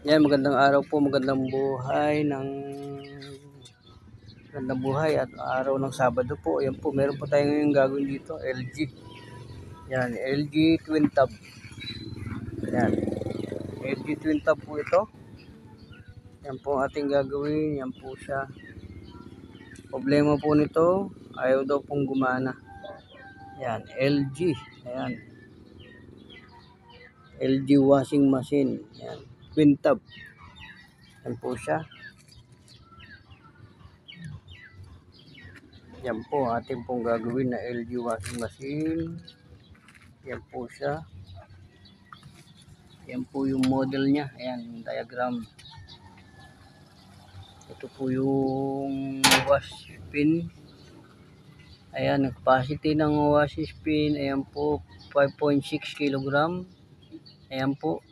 Yan, magandang araw po, magandang buhay at araw ng Sabado po. Yan po, meron po tayo ngayong gagawin dito, LG. Yan, LG Twin Tub. Yan, LG Twin Tub po ito. Yan po ang ating gagawin, yan po siya. Problema po nito, ayaw daw pong gumana. Yan, LG. Ayan. LG washing machine. Yan, Twin Tub. Yan po siya. Yan po ating pong gagawin na LG washing machine. Yan po siya. Yan po yung model niya. Ayan, yung diagram. Ito po yung wash pin. Ayan, ang capacity ng wash pin. Ayan po, 5.6 kg. Ayan po.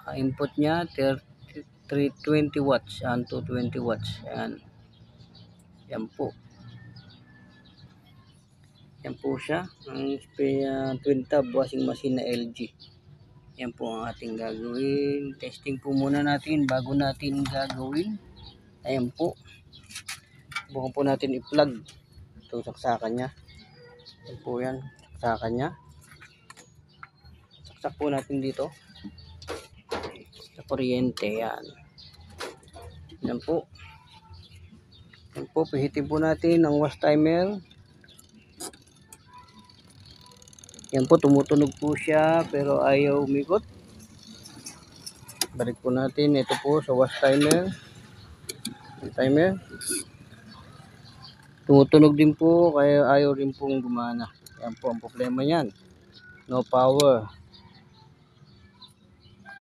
Ang input niya, 320 watts. Ayan, 220 watts. Ayan. Yan po. Yan po siya. Ang Twin Tub washing machine na LG. Yan po ang ating gagawin. Testing po muna natin bago natin gagawin. Ayan po. Bukan po natin i-plug. Ito saksakan niya. Yan po yan. Saksakan niya. Saksak po natin dito. Sa kuryente. Yan. Yan po. Yan po. Pihitin po natin ang wash timer. Yan po, tumutunog po siya pero ayaw umikot. Balik po natin. Ito po sa wash timer. Timer. Tumutunog din po kaya ayaw rin pong gumana. Yan po ang problema niyan. No power.